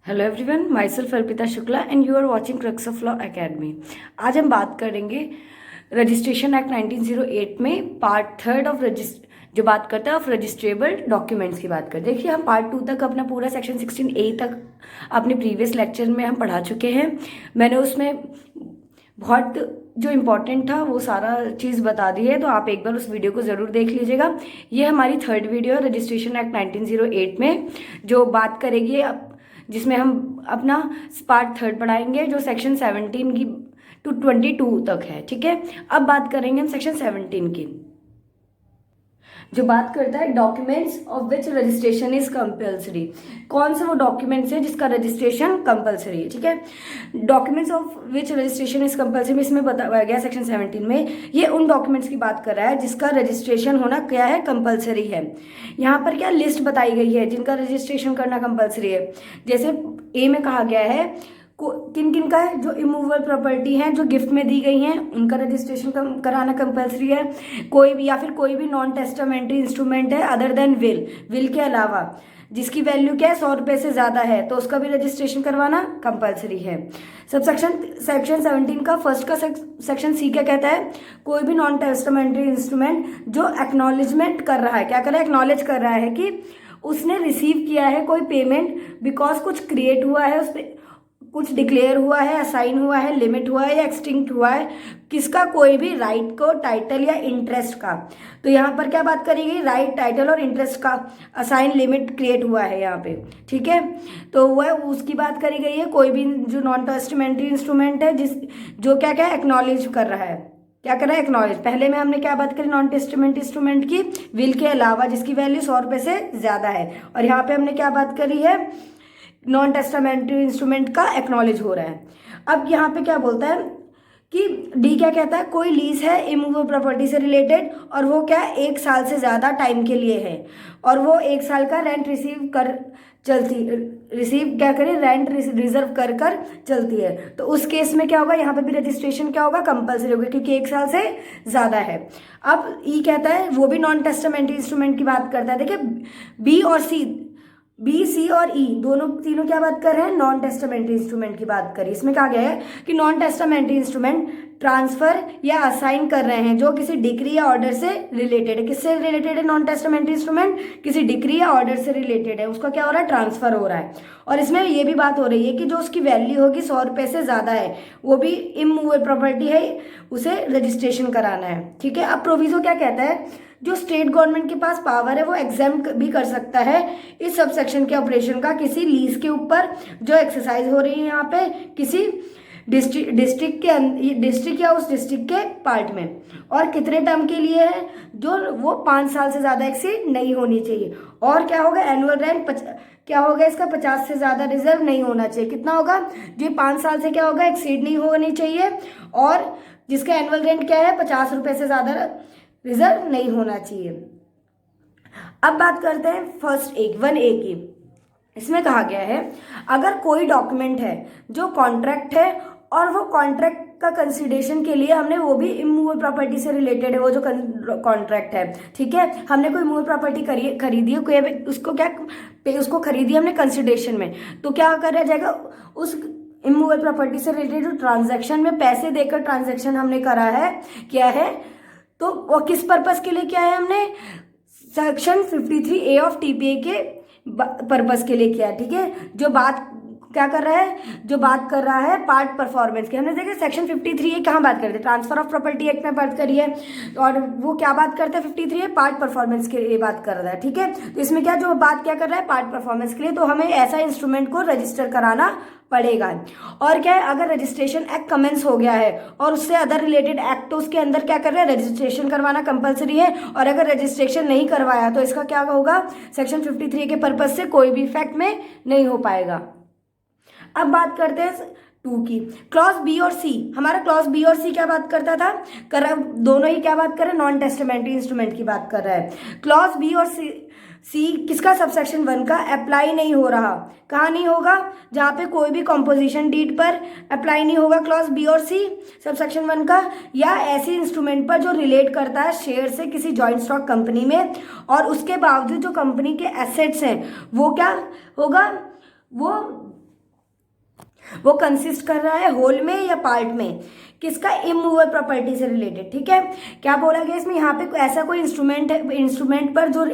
Hello everyone, myself Arpita Shukla and you are watching Crux of Law Academy. आज हम बात करेंगे रजिस्ट्रेशन एक्ट 1908 में पार्ट थर्ड ऑफ जो बात करता है ऑफ रजिस्ट्रेबल डॉक्यूमेंट्स की बात करते हैं। देखिए, हम पार्ट टू तक अपना पूरा सेक्शन 16A तक अपने प्रीवियस लेक्चर में हम पढ़ा चुके हैं। मैंने उसमें बहुत जो इम्पोर्टेंट था वो सारा चीज़ बता दी है, तो आप एक बार उस वीडियो को ज़रूर देख लीजिएगा। ये हमारी थर्ड वीडियो है रजिस्ट्रेशन एक्ट 1908 में, जो बात करेगी जिसमें हम अपना पार्ट थर्ड पढ़ाएंगे जो सेक्शन 17 की टू 22 तक है। ठीक है, अब बात करेंगे हम सेक्शन 17 की, जो बात करता है documents of which registration is compulsory. कौन से वो डॉक्यूमेंट्स है जिसका रजिस्ट्रेशन कंपल्सरी है। ठीक है, documents of which registration is compulsory इसमें बताया गया सेक्शन 17 में। ये उन डॉक्यूमेंट्स की बात कर रहा है जिसका रजिस्ट्रेशन होना क्या है, कंपल्सरी है। यहाँ पर क्या लिस्ट बताई गई है जिनका रजिस्ट्रेशन करना कंपल्सरी है। जैसे ए में कहा गया है किन किन का है, जो इमूवेबल प्रॉपर्टी हैं जो गिफ्ट में दी गई हैं उनका रजिस्ट्रेशन कराना कंपलसरी है। कोई भी या फिर कोई भी नॉन टेस्टामेंट्री इंस्ट्रूमेंट है अदर देन विल के अलावा जिसकी वैल्यू क्या है 100 रुपये से ज़्यादा है तो उसका भी रजिस्ट्रेशन करवाना कंपलसरी है। सब सेक्शन 17 का फर्स्ट का सेक्शन सी क्या कहता है, कोई भी नॉन टेस्टामेंट्री इंस्ट्रूमेंट जो एक्नॉलेजमेंट कर रहा है, क्या कर रहा है, एक्नॉलेज कर रहा है कि उसने रिसीव किया है कोई पेमेंट बिकॉज कुछ क्रिएट हुआ है, उस पर कुछ डिक्लेयर हुआ है, असाइन हुआ है, लिमिट हुआ है या एक्सटिंक्ट हुआ है, किसका, कोई भी राइट को, टाइटल या इंटरेस्ट का। तो यहाँ पर क्या बात करेगी, राइट, टाइटल और इंटरेस्ट का असाइन, लिमिट क्रिएट हुआ है यहाँ पे। ठीक है, तो वह उसकी बात करी गई है। कोई भी जो नॉन टेस्टामेंट्री इंस्ट्रूमेंट है जो क्या क्या एक्नॉलेज कर रहा है, क्या कर रहा है, एक्नॉलेज। पहले में हमने क्या बात करी, नॉन टेस्टामेंट इंस्ट्रूमेंट की, विल के अलावा जिसकी वैल्यू 100 रुपये से ज़्यादा है। और यहाँ पे हमने क्या बात करी है, नॉन टेस्टामेंट्री इंस्ट्रूमेंट का एक्नॉलेज हो रहा है। अब यहाँ पे क्या बोलता है कि डी क्या कहता है, कोई लीज है इमूवेबल प्रॉपर्टी से रिलेटेड और वो क्या 1 साल से ज़्यादा टाइम के लिए है और वो 1 साल का रेंट रिसीव क्या करे, रेंट रिजर्व कर चलती है, तो उस केस में क्या होगा, यहाँ पे भी रजिस्ट्रेशन क्या होगा, कंपलसरी होगा क्योंकि 1 साल से ज़्यादा है। अब ई कहता है वो भी नॉन टेस्टामेंट्री इंस्ट्रूमेंट की बात करता है। देखिए, बी सी और ई तीनों क्या बात कर रहे हैं, नॉन टेस्टामेंट्री इंस्ट्रूमेंट की बात करी। इसमें कहा गया है कि नॉन टेस्टामेंट्री इंस्ट्रूमेंट ट्रांसफर या असाइन कर रहे हैं जो किसी डिक्री या ऑर्डर से रिलेटेड है। किससे रिलेटेड है नॉन टेस्टामेंट्री इंस्ट्रूमेंट, किसी डिक्री या ऑर्डर से रिलेटेड है, उसका क्या हो रहा है, ट्रांसफर हो रहा है। और इसमें ये भी बात हो रही है कि जो उसकी वैल्यू होगी 100 रुपये से ज़्यादा है, वो भी इमूवेबल प्रॉपर्टी है, उसे रजिस्ट्रेशन कराना है। ठीक है, अब प्रोविजो क्या कहता है, जो स्टेट गवर्नमेंट के पास पावर है वो एग्जाम्प्ट भी कर सकता है इस सब सेक्शन के ऑपरेशन का किसी लीज के ऊपर जो एक्सरसाइज हो रही है यहाँ पे किसी डिस्ट्रिक्ट या उस डिस्ट्रिक्ट के पार्ट में, और कितने टर्म के लिए है, जो वो 5 साल से ज़्यादा एक्सीड नहीं होनी चाहिए। और क्या होगा, एनुअल रेंट क्या होगा इसका, 50 से ज़्यादा रिजर्व नहीं होना चाहिए। कितना होगा, जो 5 साल से क्या होगा, एक्सीड नहीं होनी चाहिए, और जिसका एनुअल रेंट क्या है 50 रुपये से ज़्यादा रिजर्व नहीं होना चाहिए। अब बात करते हैं फर्स्ट 1A की। इसमें कहा गया है अगर कोई डॉक्यूमेंट है जो कॉन्ट्रैक्ट है और वो कॉन्ट्रैक्ट का कंसिडरेशन के लिए हमने वो भी इमूवेबल प्रॉपर्टी से रिलेटेड है, वो जो कॉन्ट्रैक्ट है। ठीक है, हमने कोई इमूवेबल प्रॉपर्टी खरीदी है, उसको खरीदी हमने कंसिडरेशन में, तो क्या करा जाएगा, उस इमूवेबल प्रॉपर्टी से रिलेटेड जो ट्रांजैक्शन में पैसे देकर ट्रांजैक्शन हमने करा है, क्या है, तो वो किस पर्पस के लिए किया है, हमने सेक्शन 53A ऑफ TPA के पर्पस के लिए किया है। ठीक है, जो बात क्या कर रहा है, जो बात कर रहा है पार्ट परफॉर्मेंस की। हमने देखा सेक्शन 53A कहाँ बात करते हैं, ट्रांसफर ऑफ प्रॉपर्टी एक्ट में बात करी है, और वो क्या बात करता है 53A पार्ट परफॉर्मेंस के लिए बात कर रहा है। ठीक है, तो इसमें क्या जो बात क्या कर रहा है, पार्ट परफॉर्मेंस के लिए, तो हमें ऐसा इंस्ट्रूमेंट को रजिस्टर कराना पड़ेगा। और क्या है, अगर रजिस्ट्रेशन एक्ट कमेंस हो गया है और उससे अदर रिलेटेड एक्ट, तो उसके अंदर क्या कर रहे हैं, रजिस्ट्रेशन करवाना कंपलसरी है। और अगर रजिस्ट्रेशन नहीं करवाया तो इसका क्या होगा, सेक्शन 53 के पर्पज से कोई भी इफेक्ट में नहीं हो पाएगा। अब बात करते हैं 2 की, क्लॉज बी और सी। हमारा क्लॉज बी और सी क्या बात करता था, दोनों ही क्या बात कर रहे हैं, नॉन टेस्टामेंट्री इंस्ट्रूमेंट की बात कर रहा है। क्लॉज बी और सी किसका, सबसेक्शन 1 का अप्लाई नहीं हो रहा। कहाँ नहीं होगा, जहाँ पे कोई भी कॉम्पोजिशन डीड पर अप्लाई नहीं होगा क्लॉज बी और सी सबसेक्शन 1 का, या ऐसे इंस्ट्रूमेंट पर जो रिलेट करता है शेयर से किसी जॉइंट स्टॉक कंपनी में, और उसके बावजूद जो कंपनी के एसेट्स हैं वो क्या होगा, वो वो कंसिस्ट कर रहा है होल में या पार्ट में, किसका, इमूवेबल प्रॉपर्टी से रिलेटेड। ठीक है, क्या बोला गया इसमें, यहाँ पे ऐसा कोई इंस्ट्रूमेंट है, इंस्ट्रूमेंट पर जो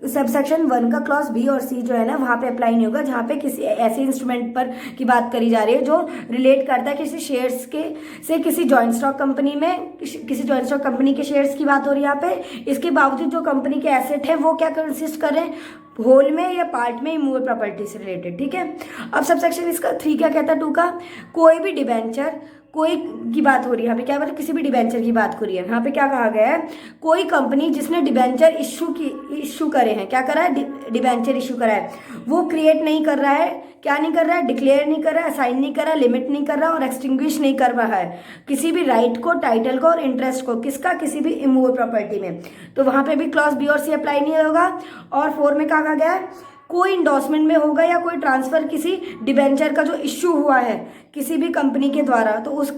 सबसेक्शन 1 का क्लॉज बी और सी जो है ना वहाँ पे अप्लाई नहीं होगा, जहाँ पे किसी ऐसे इंस्ट्रूमेंट पर की बात करी जा रही है जो रिलेट करता है किसी शेयर्स के से किसी जॉइंट स्टॉक कंपनी में, किसी जॉइंट स्टॉक कंपनी के शेयर्स की बात हो रही है यहाँ पे। इसके बावजूद जो कंपनी के एसेट है वो क्या कंसिस्ट कर रहे हैं, होल में या पार्ट में इमूवेबल प्रॉपर्टी से रिलेटेड। ठीक है, अब सबसेक्शन इसका 3 क्या कहता है, 2 का, कोई भी डिबेंचर, कोई की बात हो रही है यहाँ पे, क्या मतलब किसी भी डिबेंचर की बात हो रही है। यहाँ पे क्या कहा गया है, कोई कंपनी जिसने डिबेंचर इशू करे हैं, क्या करा है, डिबेंचर इशू करा है, वो क्रिएट नहीं कर रहा है, क्या नहीं कर रहा है, डिक्लेयर नहीं कर रहा है, असाइन नहीं कर रहा है, लिमिट नहीं कर रहा और एक्सटिंग्विश नहीं कर रहा है किसी भी राइट को, टाइटल को और इंटरेस्ट को, किसका, किसी भी इमूवेबल प्रॉपर्टी में, तो वहां पे भी क्लॉज बी और सी अप्लाई नहीं होगा। और 4 में कहा गया है, कोई इंडोर्समेंट में होगा या कोई ट्रांसफर किसी डिबेंचर का जो इश्यू हुआ है किसी भी कंपनी के द्वारा, तो उस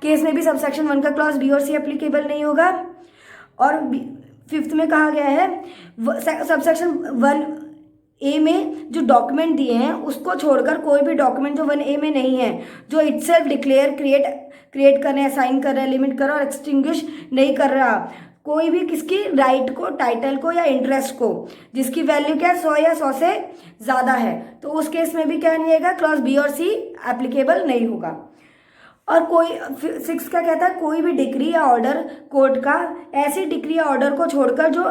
केस में भी सबसेक्शन 1 का क्लॉज बी और सी एप्लीकेबल नहीं होगा। और 5th में कहा गया है सबसेक्शन 1A में जो डॉक्यूमेंट दिए हैं उसको छोड़कर कोई भी डॉक्यूमेंट जो 1A में नहीं है, जो इटसेल्फ डिक्लेयर क्रिएट कर रहे हैं, साइन कर रहे हैं, लिमिट कर रहा है और एक्सटिंग्विश नहीं कर रहा, कोई भी किसकी राइट को, टाइटल को या इंटरेस्ट को, जिसकी वैल्यू क्या 100 या 100 से ज़्यादा है, तो उस केस में भी क्या नहीं आएगा, क्लॉज बी और सी एप्लीकेबल नहीं होगा। और कोई 6 क्या कहता है, कोई भी डिक्री या ऑर्डर कोर्ट का ऐसी डिक्री या ऑर्डर को छोड़कर जो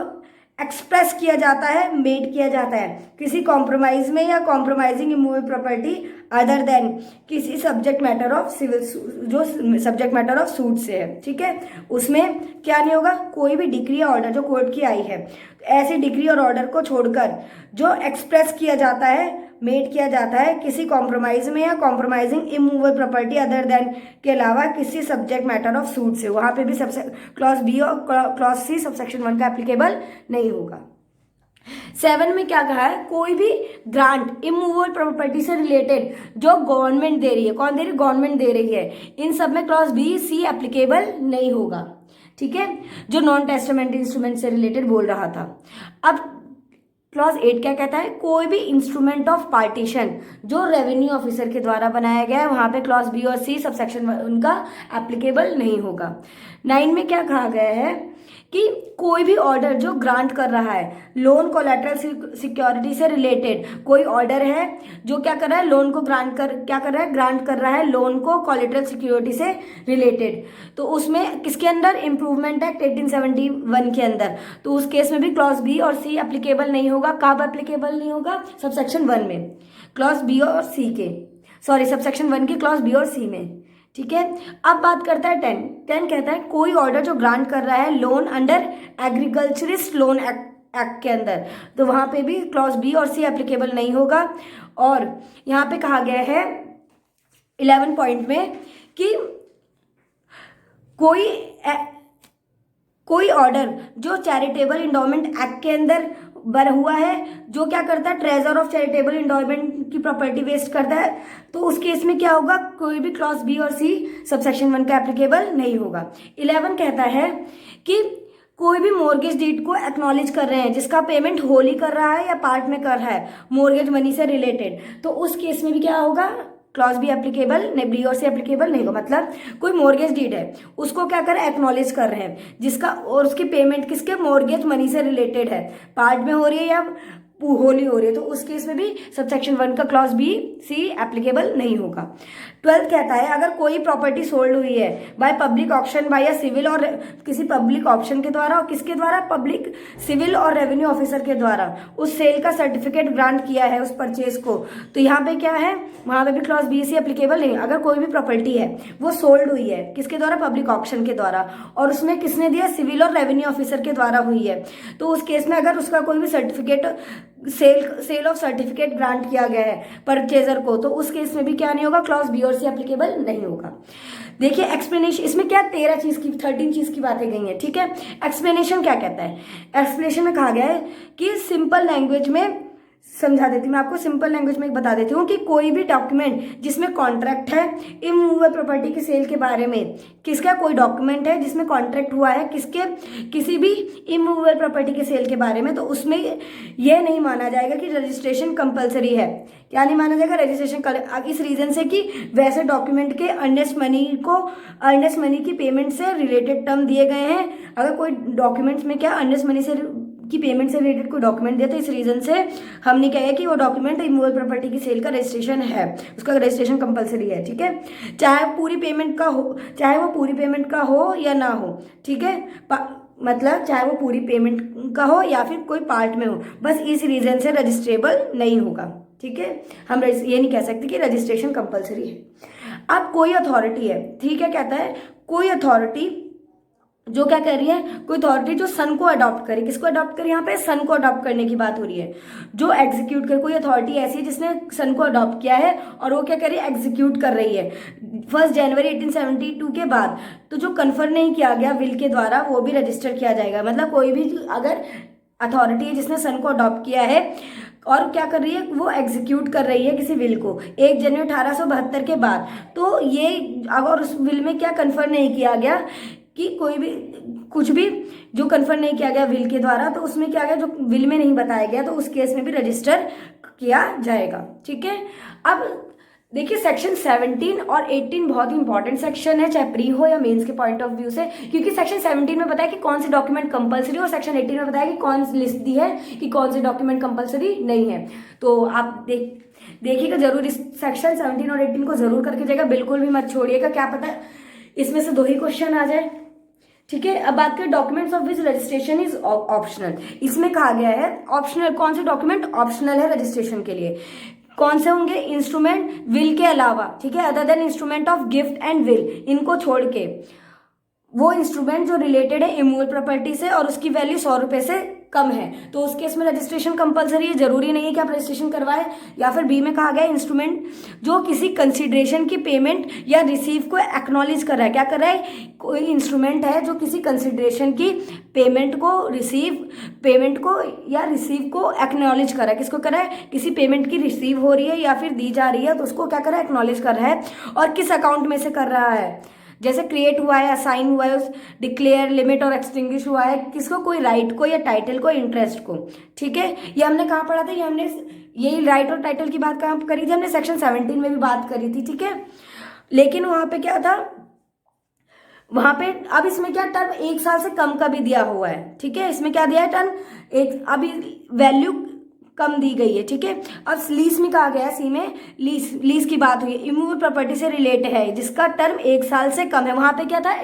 एक्सप्रेस किया जाता है, मेड किया जाता है किसी कॉम्प्रोमाइज में या compromising immovable property other than किसी सब्जेक्ट मैटर ऑफ सिविल, जो सब्जेक्ट मैटर ऑफ सूट से है। ठीक है, उसमें क्या नहीं होगा, कोई भी डिक्री या ऑर्डर जो कोर्ट की आई है, ऐसी डिक्री और ऑर्डर को छोड़कर जो एक्सप्रेस किया जाता है, मेड किया जाता है किसी कॉम्प्रोमाइज में या compromising immovable property other than के अलावा किसी सब्जेक्ट मैटर ऑफ सूट से, वहां पे भी क्लॉज बी और क्लॉज सी सबसेक्शन 1 का एप्लीकेबल नहीं होगा। 7 में क्या कहा है, कोई भी ग्रांट इमूवेबल प्रॉपर्टी से रिलेटेड जो गवर्नमेंट दे रही है, कौन दे रही है, गवर्नमेंट दे रही है, इन सब में क्लॉज बी सी एप्लीकेबल नहीं होगा। ठीक है, जो नॉन टेस्टामेंट इंस्ट्रूमेंट से रिलेटेड बोल रहा था। अब क्लॉज 8 क्या कहता है, कोई भी इंस्ट्रूमेंट ऑफ पार्टीशन जो रेवेन्यू ऑफिसर के द्वारा बनाया गया है, वहां पे क्लॉज बी और सी सबसेक्शन उनका एप्लीकेबल नहीं होगा। 9 में क्या कहा गया है कि कोई भी ऑर्डर जो ग्रांट कर रहा है लोन कोलैटरल सिक्योरिटी से रिलेटेड, कोई ऑर्डर है जो क्या कर रहा है, लोन को ग्रांट कर रहा है लोन को कोलैटरल सिक्योरिटी से रिलेटेड, तो उसमें किसके अंदर, इंप्रूवमेंट एक्ट 1871 के अंदर, तो उस केस में भी क्लॉज बी और सी एप्लीकेबल नहीं होगा। कब एप्लीकेबल नहीं होगा, सबसेक्शन 1 में, क्लॉज बी और सी के, सॉरी सबसेक्शन 1 के क्लॉज बी और सी में। ठीक है, अब बात करता है 10 कहता है कोई ऑर्डर जो ग्रांट कर रहा है loan under agriculturist loan act के अंदर, तो वहां पे भी क्लॉज बी और सी एप्लीकेबल नहीं होगा। और यहाँ पे कहा गया है 11 पॉइंट में कि कोई ऑर्डर जो चैरिटेबल इंडोमेंट एक्ट के अंदर बना हुआ है, जो क्या करता है, ट्रेजर ऑफ चैरिटेबल इंडोमेंट की प्रॉपर्टी वेस्ट करता है, तो उस केस में क्या होगा, कोई भी क्लॉज बी और सी सबसेक्शन 1 का एप्लीकेबल नहीं होगा। 11 कहता है कि कोई भी मोर्गेज डीड को एक्नॉलेज कर रहे हैं जिसका पेमेंट होली कर रहा है या पार्ट में कर रहा है मोर्गेज मनी से रिलेटेड, तो उस केस में भी क्या होगा, क्लॉज बी एप्लीकेबल नहीं, बी और सी एप्लीकेबल नहीं होगा। मतलब कोई मोर्गेज डीड है उसको क्या कर रहे हैं, एक्नॉलेज कर रहे हैं जिसका, और उसकी पेमेंट किसके, मोर्गेज मनी से रिलेटेड है, पार्ट में हो रही है या होली हो रही है, तो उस केस में भी सबसेक्शन 1 का क्लॉज बी सी एप्लीकेबल नहीं होगा। 12 कहता है अगर कोई प्रॉपर्टी सोल्ड हुई है बाय पब्लिक ऑक्शन, बाय या सिविल और किसी पब्लिक ऑप्शन के द्वारा, और किसके द्वारा, पब्लिक सिविल और रेवेन्यू ऑफिसर के द्वारा उस सेल का सर्टिफिकेट ग्रांट किया है उस परचेज को, तो यहाँ पे क्या है, वहां पे भी क्लॉज बी सी एप्लीकेबल नहीं। अगर कोई भी प्रॉपर्टी है वो सोल्ड हुई है किसके द्वारा, पब्लिक ऑप्शन के द्वारा, और उसमें किसने दिया, सिविल और रेवेन्यू ऑफिसर के द्वारा हुई है, तो उस केस में अगर उसका कोई भी certificate sale of certificate grant किया गया है परचेजर को, तो उस केस में भी क्या नहीं होगा, क्लॉज बी और सी एप्लीकेबल नहीं होगा। देखिए एक्सप्लेनेशन, इसमें क्या 13 चीज की बातें गई हैं। ठीक है, एक्सप्लेनेशन क्या कहता है, एक्सप्लेनेशन में कहा गया है कि सिंपल लैंग्वेज में समझा देती हूँ मैं आपको, सिंपल लैंग्वेज में बता देती हूँ कि कोई भी डॉक्यूमेंट जिसमें कॉन्ट्रैक्ट है इमूवेबल प्रॉपर्टी की सेल के बारे में, किसका कोई डॉक्यूमेंट है जिसमें कॉन्ट्रैक्ट हुआ है किसके, किसी भी इमूवेबल प्रॉपर्टी के सेल के बारे में, तो उसमें यह नहीं माना जाएगा कि रजिस्ट्रेशन कंपलसरी है। क्या नहीं माना जाएगा? रजिस्ट्रेशन। इस रीजन से कि वैसे डॉक्यूमेंट के अर्नेस्ट मनी की पेमेंट से रिलेटेड टर्म दिए गए हैं। अगर कोई डॉक्यूमेंट्स में क्या अर्नेस्ट मनी से की पेमेंट से रिलेटेड कोई डॉक्यूमेंट दिया, तो इस रीजन से हमने क्या है कि वो डॉक्यूमेंट इमूवेबल प्रॉपर्टी की सेल का रजिस्ट्रेशन है, उसका रजिस्ट्रेशन कंपलसरी है। ठीक है, चाहे वो पूरी पेमेंट का हो या ना हो। ठीक है, मतलब चाहे वो पूरी पेमेंट का हो या फिर कोई पार्ट में हो, बस इस रीजन से रजिस्ट्रेबल नहीं होगा। ठीक है, हम ये नहीं कह सकते कि रजिस्ट्रेशन कंपलसरी है। अब कोई अथॉरिटी है, ठीक है, कहता है कोई अथॉरिटी जो क्या कर रही है, कोई अथॉरिटी जो सन को अडॉप्ट करे, किसको अडॉप्ट करे, यहाँ पे सन को अडॉप्ट करने की बात हो रही है, जो एग्जीक्यूट करे। कोई अथॉरिटी ऐसी है जिसने सन को अडॉप्ट किया है और वो क्या कर रही है, एग्जीक्यूट कर रही है 1 जनवरी 1872 के बाद, तो जो कन्फर नहीं किया गया विल के द्वारा वो भी रजिस्टर किया जाएगा। मतलब कोई भी अगर अथॉरिटी है जिसने सन को अडॉप्ट किया है और क्या कर रही है, वो एग्जीक्यूट कर रही है किसी विल को 1 जनवरी 1872 के बाद, तो ये अगर उस विल में क्या कन्फर नहीं किया गया कि कोई भी कुछ भी जो कन्फर्म नहीं किया गया विल के द्वारा, तो उसमें क्या गया, जो विल में नहीं बताया गया, तो उस केस में भी रजिस्टर किया जाएगा। ठीक है, अब देखिए सेक्शन 17 और 18 बहुत ही इंपॉर्टेंट सेक्शन है, चाहे प्री हो या मेंस के पॉइंट ऑफ व्यू से, क्योंकि सेक्शन 17 में बताया कि कौन से डॉक्यूमेंट कंपलसरी और सेक्शन 18 में बताया कि कौन सी लिस्ट दी है कि कौन से डॉक्यूमेंट कंपलसरी नहीं है। तो आप देखिएगा जरूर, इस सेक्शन 17 और 18 को जरूर करके जाएगा, बिल्कुल भी मत छोड़िएगा, क्या पता इसमें से 2 ही क्वेश्चन आ जाए। ठीक है, अब बात करें documents of which registration is optional. इसमें कहा गया है ऑप्शनल, कौन से डॉक्यूमेंट ऑप्शनल है रजिस्ट्रेशन के लिए, कौन से होंगे, इंस्ट्रूमेंट विल के अलावा। ठीक है, other than instrument of gift and will, इनको छोड़ के वो इंस्ट्रूमेंट जो रिलेटेड है इमूवेबल प्रॉपर्टी से और उसकी वैल्यू 100 रुपए से कम है, तो उस केस में रजिस्ट्रेशन कंपलसरी है, जरूरी नहीं है कि आप रजिस्ट्रेशन करवाएं। या फिर बी में कहा गया इंस्ट्रूमेंट जो किसी कंसिडरेशन की पेमेंट या रिसीव को एक्नॉलेज कर रहा है। क्या कर रहा है, कोई इंस्ट्रूमेंट है जो किसी कंसिडरेशन की पेमेंट को या रिसीव को एक्नॉलेज कर रहा है। किसको कर रहा है, किसी पेमेंट की रिसीव हो रही है या फिर दी जा रही है, तो उसको क्या कर रहा है, एक्नॉलेज कर रहा है, और किस अकाउंट में से कर रहा है, जैसे क्रिएट हुआ है, असाइन हुआ है, डिक्लेयर, लिमिट और एक्सटिंग्विश हुआ है, किसको, कोई राइट को या टाइटल को, इंटरेस्ट को। ठीक है, ये हमने कहाँ पढ़ा था, ये हमने यही राइट और टाइटल की बात कहाँ करी थी, हमने सेक्शन 17 में भी बात करी थी। ठीक है, लेकिन वहां पे क्या था, वहां पे अब इसमें क्या टर्म 1 साल से कम का भी दिया हुआ है। ठीक है, इसमें क्या दिया है टर्म एक, अभी वैल्यू कम दी गई है। ठीक है, अब लीज में कहा गया, सी में लीज की बात हुई, इमूवेबल प्रॉपर्टी से रिलेट है जिसका टर्म 1 साल से कम है। वहां पे क्या था,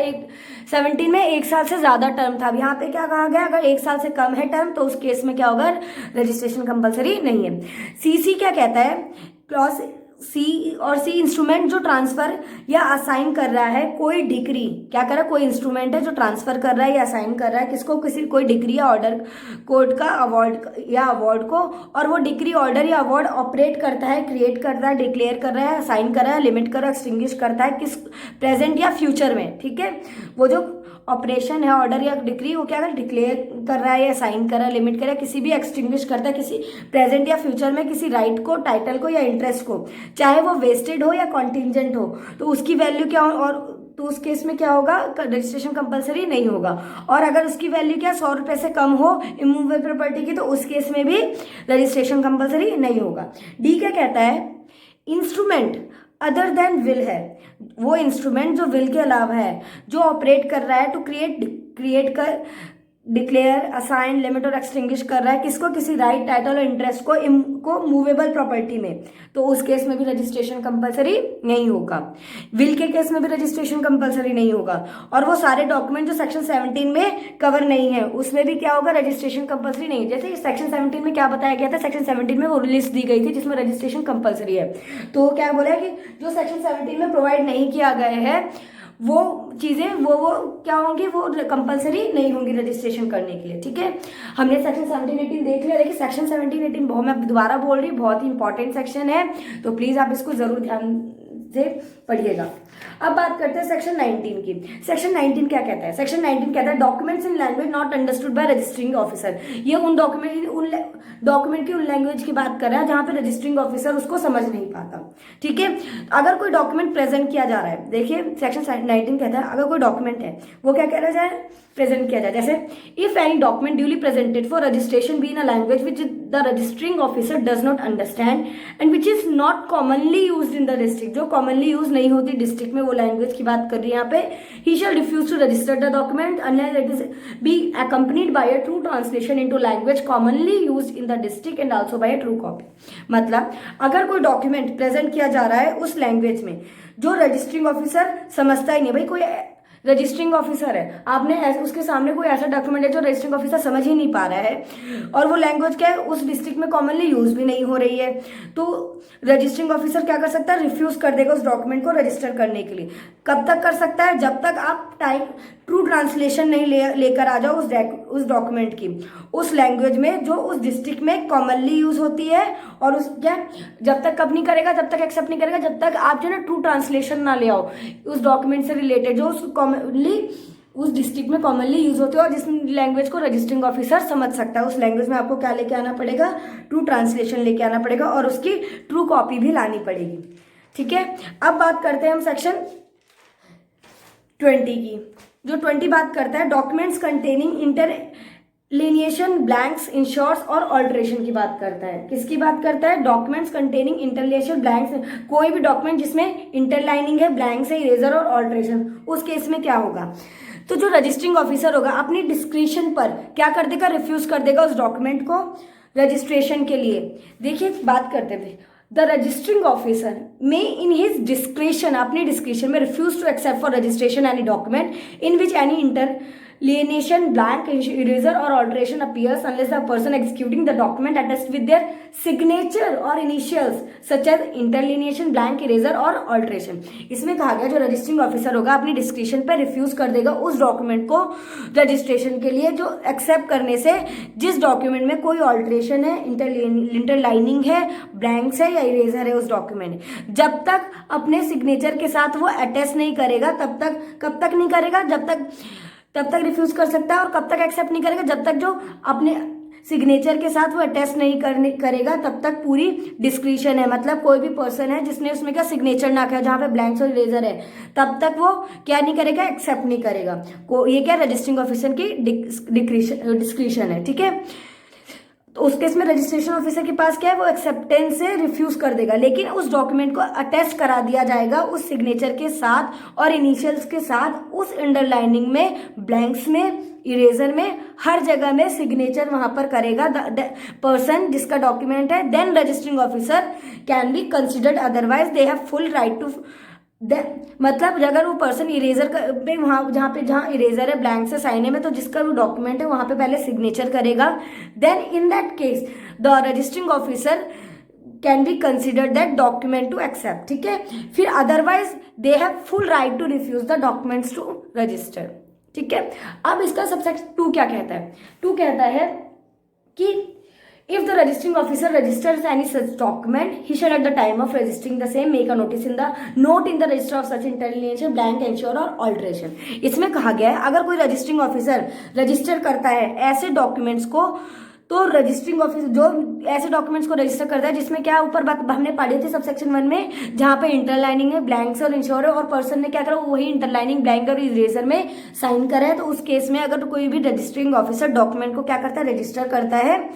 17 में 1 साल से ज्यादा टर्म था, अब यहाँ पे क्या कहा गया, अगर 1 साल से कम है टर्म तो उस केस में क्या होगा, रजिस्ट्रेशन कंपलसरी नहीं है। सी क्या कहता है, क्लॉज सी इंस्ट्रूमेंट जो ट्रांसफर या असाइन कर रहा है, कोई डिग्री क्या कर रहा है, कोई इंस्ट्रूमेंट है जो ट्रांसफर कर रहा है या असाइन कर रहा है किसको, कोई डिग्री या ऑर्डर, कोर्ट का अवार्ड को, और वो डिग्री, ऑर्डर या अवार्ड ऑपरेट करता है, क्रिएट कर रहा है, डिक्लेयर कर रहा है, असाइन कर रहा है, लिमिट कर रहा है, एक्सटिंग्विश करता है किस, प्रेजेंट या फ्यूचर में। ठीक है, वो जो ऑपरेशन है, ऑर्डर या डिग्री, वो क्या कर, डिक्लेयर कर रहा है या साइन कर रहा है, लिमिट कर रहा है, किसी भी एक्सटिंग्विश करता है किसी प्रेजेंट या फ्यूचर में किसी राइट को, टाइटल को या इंटरेस्ट को, चाहे वो वेस्टेड हो या कॉन्टिंजेंट हो, तो उसकी वैल्यू क्या हो, और तो उस केस में क्या होगा, रजिस्ट्रेशन कंपलसरी नहीं होगा। और अगर उसकी वैल्यू क्या 100 रुपए से कम हो इमूवेबल प्रॉपर्टी की, तो उस केस में भी रजिस्ट्रेशन कंपलसरी नहीं होगा। डी क्या कहता है, इंस्ट्रूमेंट अदर देन विल है, वो इंस्ट्रूमेंट जो विल के अलावा है, जो ऑपरेट कर रहा है टू क्रिएट कर, डिक्लेयर, असाइन, लिमिट और एक्सटिंग्विश कर रहा है किसको, किसी राइट, टाइटल और इंटरेस्ट को मूवेबल प्रॉपर्टी में, तो उस केस में भी रजिस्ट्रेशन कंपलसरी नहीं होगा। विल के केस में भी रजिस्ट्रेशन कंपलसरी नहीं होगा। और वो सारे डॉक्यूमेंट जो सेक्शन 17 में कवर नहीं है उसमें भी क्या होगा, रजिस्ट्रेशन कंपलसरी नहीं। जैसे सेक्शन 17 में क्या बताया गया था, सेक्शन 17 में वो लिस्ट दी गई थी जिसमें रजिस्ट्रेशन कंपलसरी है, तो क्या बोला है कि जो सेक्शन 17 में प्रोवाइड नहीं किया गया है वो चीजें वो क्या होंगी, वो कंपलसरी नहीं होंगी रजिस्ट्रेशन करने के लिए। ठीक है, हमने सेक्शन 17-18 देख लिया। देखिए सेक्शन 17-18 बहुत, मैं दोबारा बोल रही हूँ, बहुत ही इंपॉर्टेंट सेक्शन है, तो प्लीज आप इसको जरूर ध्यान से पढ़िएगा। अब बात करते हैं सेक्शन 19 की। सेक्शन 19 क्या कहता है? सेक्शन 19 कहता है documents in language not understood by registering officer. ये उन डॉक्यूमेंट की उन लैंग्वेज की बात कर रहा है जहां पे रजिस्टरिंग ऑफिसर उसको समझ नहीं पाता। ठीक है, अगर कोई डॉक्यूमेंट प्रेजेंट किया जा रहा है, देखिए सेक्शन 19 कहता है अगर कोई डॉक्यूमेंट है वो क्या कह रहा है, प्रेजेंट किया जाए। जैसे if any document duly presented for registration be in a language which the registering officer does not understand and which is not commonly used in the district, जो कॉमनली यूज नहीं होती डिस्ट्रिक्ट में, वो language की बात कर रही है यहाँ पे, he shall refuse to register the document unless it is be accompanied by a true translation into language commonly used in the district and also by a true copy। मतलब अगर कोई डॉक्यूमेंट प्रेजेंट किया जा रहा है उस language में जो रजिस्टरिंग ऑफिसर समझता ही नहीं, भाई कोई रजिस्टरिंग ऑफिसर है, आपने उसके सामने कोई ऐसा डॉक्यूमेंट है जो रजिस्टरिंग ऑफिसर समझ ही नहीं पा रहा है और वो लैंग्वेज क्या है उस डिस्ट्रिक्ट में कॉमनली यूज भी नहीं हो रही है, तो रजिस्टरिंग ऑफिसर क्या कर सकता है, रिफ्यूज कर देगा उस डॉक्यूमेंट को रजिस्टर करने के लिए। कब तक कर सकता है? जब तक आप ट्रू ट्रांसलेशन नहीं लेकर आ जाओ उस डॉक्यूमेंट की उस लैंग्वेज में जो उस डिस्ट्रिक्ट में कॉमनली यूज होती है, और उस क्या जब तक कब नहीं करेगा, जब तक एक्सेप्ट नहीं करेगा, जब तक आप जो ना ट्रू ट्रांसलेशन ना ले आओ उस डॉक्यूमेंट से रिलेटेड जो उस डिस्ट्रिक्ट में कॉमनली यूज होती है और जिस लैंग्वेज को रजिस्टरिंग ऑफिसर समझ सकता है। उस लैंग्वेज में आपको क्या लेके आना पड़ेगा, ट्रू ट्रांसलेशन लेके आना पड़ेगा और उसकी ट्रू कॉपी भी लानी पड़ेगी। ठीक है, अब बात करते हैं हम सेक्शन 20 की। जो 20 बात करता है डॉक्यूमेंट्स कंटेनिंग इंटरलिनिएशन ब्लैंक्स इंश्योर्स और ऑल्ट्रेशन की बात करता है। किसकी बात करता है? डॉक्यूमेंट्स कंटेनिंग इंटरलिनिएशन ब्लैंक्स, कोई भी डॉक्यूमेंट जिसमें इंटरलाइनिंग है, ब्लैंक्स है, इरेजर और ऑल्ट्रेशन, उस केस में क्या होगा, तो जो रजिस्टरिंग ऑफिसर होगा अपनी डिस्क्रिशन पर क्या कर देगा, रिफ्यूज कर देगा उस डॉक्यूमेंट को रजिस्ट्रेशन के लिए। देखिए बात करते थे the registering officer may in his discretion, अपनी डिस्क्रिशन में refuse to accept for registration any document in which any interlineation, blank, eraser or alteration appears unless the person executing the document attests with their signature or initials such as interlineation, blank, eraser or alteration। इसमें कहा गया जो registering officer होगा अपनी discretion पे refuse कर देगा उस डॉक्यूमेंट को रजिस्ट्रेशन के लिए जो एक्सेप्ट करने से जिस डॉक्यूमेंट में कोई ऑल्ट्रेशन है, इंटरलाइनिंग है, ब्लैंक्स है या इरेजर है उस डॉक्यूमेंट, जब तक अपने सिग्नेचर के साथ वो अटेस्ट नहीं करेगा तब तक, कब तक नहीं करेगा, तब तक रिफ्यूज कर सकता है, और कब तक एक्सेप्ट नहीं करेगा, जब तक जो अपने सिग्नेचर के साथ वो अटेस्ट नहीं करेगा तब तक पूरी डिस्क्रिशन है। मतलब कोई भी पर्सन है जिसने उसमें क्या सिग्नेचर ना किया, जहाँ पे ब्लैंक्स और इरेजर है, तब तक वो क्या नहीं करेगा, एक्सेप्ट नहीं करेगा। ये क्या रजिस्टरिंग ऑफिसर की डिस्क्रिशन है। ठीक है, तो उस केस में रजिस्ट्रेशन ऑफिसर के पास क्या है, वो एक्सेप्टेंस से रिफ्यूज कर देगा, लेकिन उस डॉक्यूमेंट को अटेस्ट करा दिया जाएगा उस सिग्नेचर के साथ और इनिशियल्स के साथ, उस अंडरलाइनिंग में, ब्लैंक्स में, इरेजर में, हर जगह में सिग्नेचर वहां पर करेगा पर्सन जिसका डॉक्यूमेंट है। Then registering officer can be considered, otherwise they have full right to, मतलब अगर वो पर्सन इरेजर पे वहाँ जहाँ इरेजर है, ब्लैंक से साइन है में, तो जिसका वो डॉक्यूमेंट है वहाँ पे पहले सिग्नेचर करेगा, then in that case the registering officer can be consider that document to accept. ठीक है, फिर otherwise they have full right to refuse the documents to register. ठीक है, अब इसका सबसेक्शन 2 क्या कहता है? 2 कहता है कि if the registering officer registers any such document, he shall at the time of registering the same make a notice in the note in the register of such interlineation, blank, ensure और alteration। इसमें कहा गया है अगर कोई registering officer register करता है ऐसे डॉक्यूमेंट्स को, तो रजिस्टरिंग ऑफिसर जो ऐसे डॉक्यूमेंट्स को रजिस्टर करता है जिसमें क्या ऊपर बात हमने पढ़ी थी सबसेक्शन 1 में, जहाँ पे इंटरलाइनिंग है, ब्लैंक्स और इंश्योर है, और पर्सन ने क्या करा, वही इंटरलाइनिंग, ब्लैंक और इरेजर में साइन करा है, तो उस केस में अगर कोई भी रजिस्टरिंग ऑफिसर डॉक्यूमेंट को क्या करता है, रजिस्टर करता है,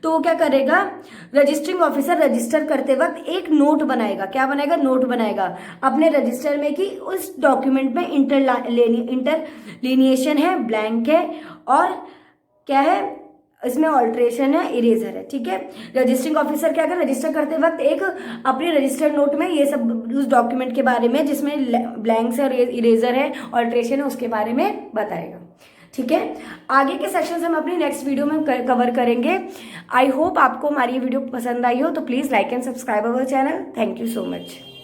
तो वो क्या करेगा, रजिस्टरिंग ऑफिसर रजिस्टर करते वक्त एक नोट बनाएगा। क्या बनाएगा? नोट बनाएगा अपने रजिस्टर में कि उस डॉक्यूमेंट में इंटरलिनिएशन है, ब्लैंक है और क्या है, इसमें ऑल्ट्रेशन है, इरेजर है। ठीक है, रजिस्टरिंग ऑफिसर क्या कर, रजिस्टर करते वक्त एक अपने रजिस्टर्ड नोट में ये सब उस डॉक्यूमेंट के बारे में जिसमें ब्लैंक्स है और इरेजर है, ऑल्ट्रेशन है, उसके बारे में बताएगा। ठीक है, आगे के सेक्शन हम अपनी नेक्स्ट वीडियो में कवर करेंगे। आई होप आपको हमारी ये वीडियो पसंद आई हो, तो please like and subscribe our channel. Thank you so much.